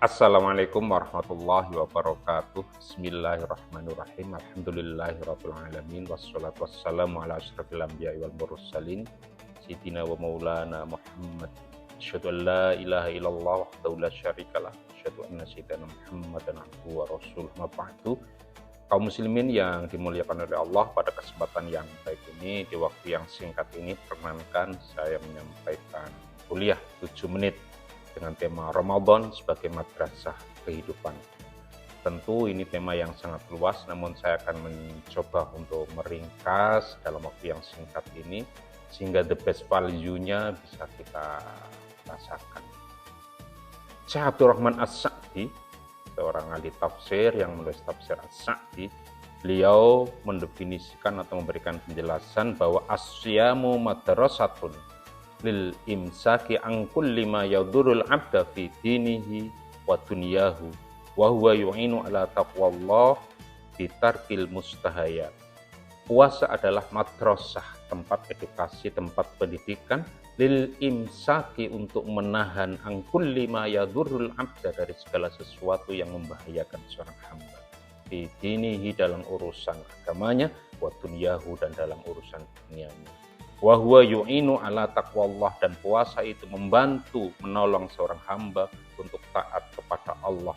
Assalamualaikum warahmatullahi wabarakatuh. Bismillahirrahmanirrahim. Alhamdulillahirabbil alamin wassalatu wassalamu ala asyrofil anbiya'i wal mursalin sayyidina wa maulana Muhammad. Asyhadu an la ilaha illallah wahdahu la syarikalah. Asyhadu anna sayyidana Muhammadan abduhu wa rasuluh. Ma ba'du. Kaum muslimin yang dimuliakan oleh Allah, pada kesempatan yang baik ini, di waktu yang singkat ini, perkenankan saya menyampaikan kuliah 7 menit dengan tema Ramadan sebagai madrasah kehidupan. Tentu ini tema yang sangat luas, namun saya akan mencoba untuk meringkas dalam waktu yang singkat ini, sehingga the best value-nya bisa kita rasakan. Syekh Abdurrahman As-Sa'di, seorang ahli tafsir yang menulis tafsir As-Sa'di, beliau mendefinisikan atau memberikan penjelasan bahwa asyamu madrasatun lil imsaki an kulli ma yadurul abda fi dinihi wa dunyahu wa huwa yu'inu ala taqwallah bi tarkil mustahayat. Puasa adalah madrasah, tempat edukasi, tempat pendidikan, lil imsaki, untuk menahan an kulli ma yadurul abda, dari segala sesuatu yang membahayakan seorang hamba, fi dinihi, dalam urusan agamanya, wa dunyahu, dan dalam urusan dunianya. Wa huwa yu'inu ala taqwallah, dan puasa itu membantu, menolong seorang hamba untuk taat kepada Allah,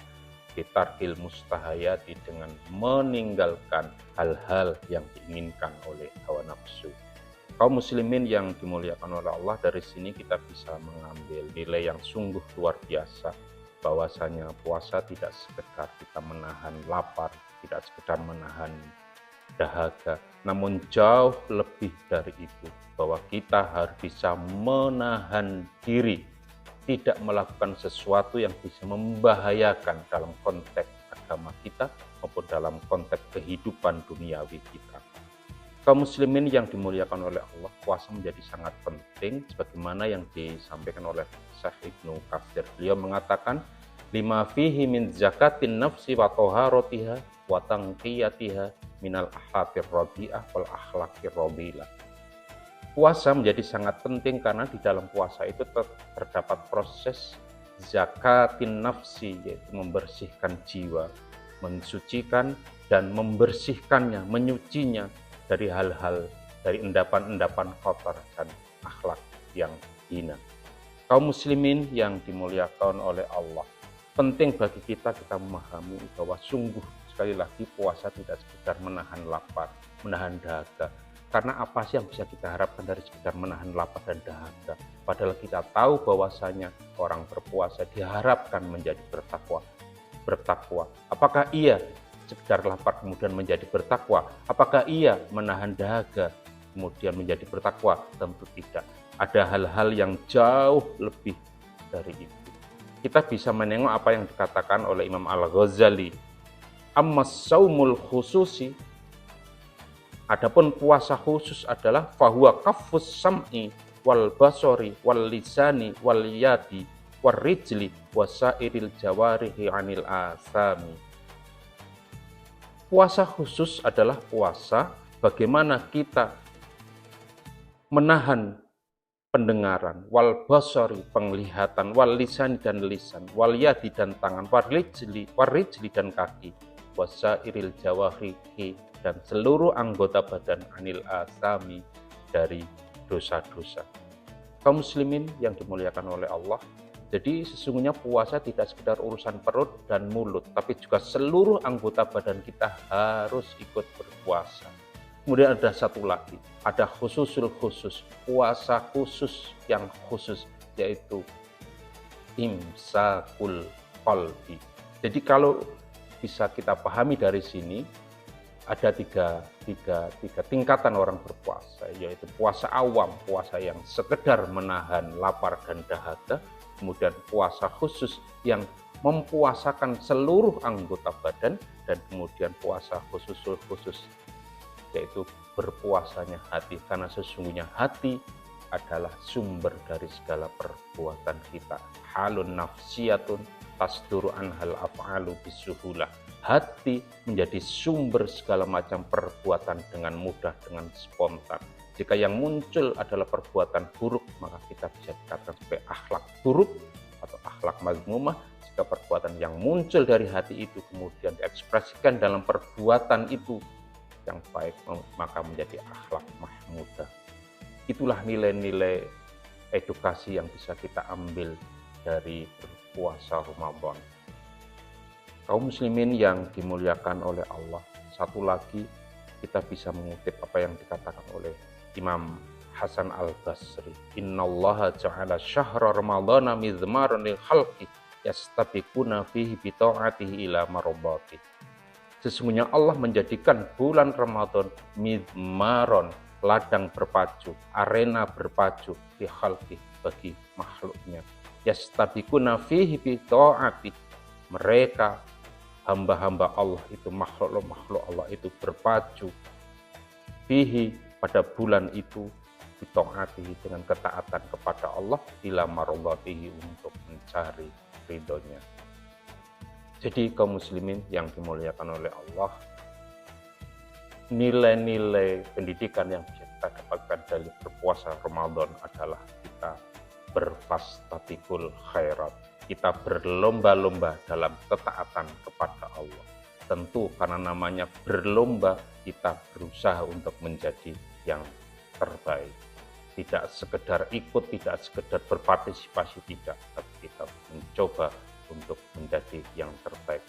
bitarkil mustahayati, dengan meninggalkan hal-hal yang diinginkan oleh hawa nafsu. Kaum muslimin yang dimuliakan oleh Allah, dari sini kita bisa mengambil nilai yang sungguh luar biasa, bahwasanya puasa tidak sekedar kita menahan lapar, tidak sekedar menahan dahaga, namun jauh lebih dari itu, bahwa kita harus bisa menahan diri, tidak melakukan sesuatu yang bisa membahayakan dalam konteks agama kita maupun dalam konteks kehidupan duniawi kita. Kaum muslimin yang dimuliakan oleh Allah, puasa menjadi sangat penting sebagaimana yang disampaikan oleh Syekh Ibnu Katsir. Beliau mengatakan, lima fihi min zakatin nafsi wa taharatiha wa tanqiyatiha minal akhlaqir radi'ah wal akhlaqir radilah. Puasa menjadi sangat penting karena di dalam puasa itu terdapat proses zakatin nafsi, yaitu membersihkan jiwa, mensucikan dan membersihkannya, menyucinya dari hal-hal, dari endapan-endapan kotor dan akhlak yang hina. Kaum muslimin yang dimuliakan oleh Allah, penting bagi kita memahami bahwa sungguh, sekali lagi, puasa tidak sekedar menahan lapar, menahan dahaga. Karena apa sih yang bisa kita harapkan dari sekedar menahan lapar dan dahaga? Padahal kita tahu bahwasanya orang berpuasa diharapkan menjadi bertakwa. Apakah ia sekedar lapar kemudian menjadi bertakwa? Apakah ia menahan dahaga kemudian menjadi bertakwa? Tentu tidak. Ada hal-hal yang jauh lebih dari itu. Kita bisa menengok apa yang dikatakan oleh Imam Al-Ghazali, amma saumul khususi, adapun puasa khusus adalah fahuwa kafus sam'i wal basori wal lisani wal yadi wal rijli wasairil jawarihi anil asami. Puasa khusus adalah puasa bagaimana kita menahan pendengaran, wal basori, penglihatan, wal lisani, dan lisan, wal yadi, dan tangan, wal rijli, dan kaki, wasairil jawarihi, dan seluruh anggota badan, anil asami, dari dosa-dosa. Kaum muslimin yang dimuliakan oleh Allah, jadi sesungguhnya puasa tidak sekedar urusan perut dan mulut, tapi juga seluruh anggota badan kita harus ikut berpuasa. Kemudian ada satu lagi, ada khususul khusus, puasa khusus yang khusus, yaitu imsakul qalbi. Jadi kalau bisa kita pahami dari sini, ada tiga tingkatan orang berpuasa, yaitu puasa awam, puasa yang sekedar menahan lapar dan dahaga, kemudian puasa khusus yang mempuasakan seluruh anggota badan, dan kemudian puasa khusus, yaitu berpuasanya hati, karena sesungguhnya hati adalah sumber dari segala perbuatan kita. Halun nafsiyatun tasduru anhal af'alu bisuhulah. Hati menjadi sumber segala macam perbuatan dengan mudah, dengan spontan. Jika yang muncul adalah perbuatan buruk, maka kita bisa dikatakan sebagai akhlak buruk atau akhlak mazmumah. jika perbuatan yang muncul dari hati itu kemudian diekspresikan dalam perbuatan itu yang baik, maka menjadi akhlak mahmudah. Itulah nilai-nilai edukasi yang bisa kita ambil dari berpuasa Ramadan. Kaum muslimin yang dimuliakan oleh Allah, satu lagi kita bisa mengutip apa yang dikatakan oleh Imam Hasan al-Basri. Innallaha ja'ala syahra ramadhana mizmaran lil khalqi yastabiquna fihi bi ta'atihi ila marabati. Sesungguhnya Allah menjadikan bulan Ramadan mizmaron, ladang berpacu, arena berpacu di khalqi, bagi makhluknya. Yastabiquna fihi bi ta'ati. Mereka hamba-hamba Allah itu, makhluk-makhluk Allah itu berpacu fihi, pada bulan itu, bitaatihi, dengan ketaatan kepada Allah, ila marudatihi, untuk mencari ridhonya. Jadi kaum muslimin yang dimuliakan oleh Allah, nilai-nilai pendidikan yang bisa kita dapatkan dari berpuasa Ramadan adalah kita berfastabiqul khairat, kita berlomba-lomba dalam ketaatan kepada Allah. Tentu karena namanya berlomba, kita berusaha untuk menjadi yang terbaik. Tidak sekedar ikut, tidak sekedar berpartisipasi, tidak, tapi kita mencoba untuk menjadi yang terbaik.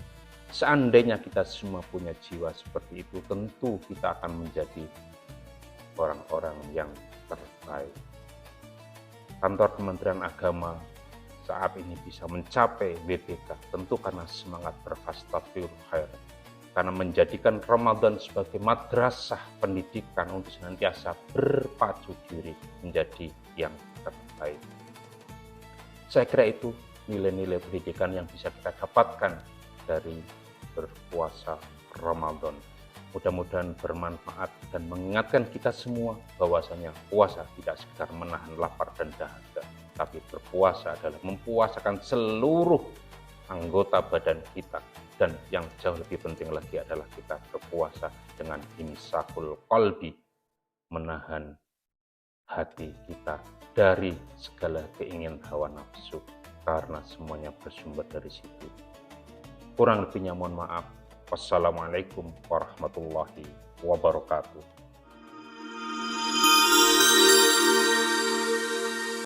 Seandainya kita semua punya jiwa seperti itu, tentu kita akan menjadi orang-orang yang terbaik. Kantor Kementerian Agama saat ini bisa mencapai WBK tentu karena semangat berfastabiqul khairat, karena menjadikan Ramadan sebagai madrasah pendidikan untuk senantiasa berpacu diri menjadi yang terbaik. Saya kira itu nilai-nilai pendidikan yang bisa kita dapatkan dari berpuasa Ramadan. Mudah-mudahan bermanfaat dan mengingatkan kita semua bahwasanya puasa tidak sekedar menahan lapar dan dahaga, tapi berpuasa adalah mempuasakan seluruh anggota badan kita. Dan yang jauh lebih penting lagi adalah kita berpuasa dengan imsakul qalbi, menahan hati kita dari segala keinginan hawa nafsu, karena semuanya bersumber dari situ. Kurang lebihnya mohon maaf. Wassalamualaikum warahmatullahi wabarakatuh.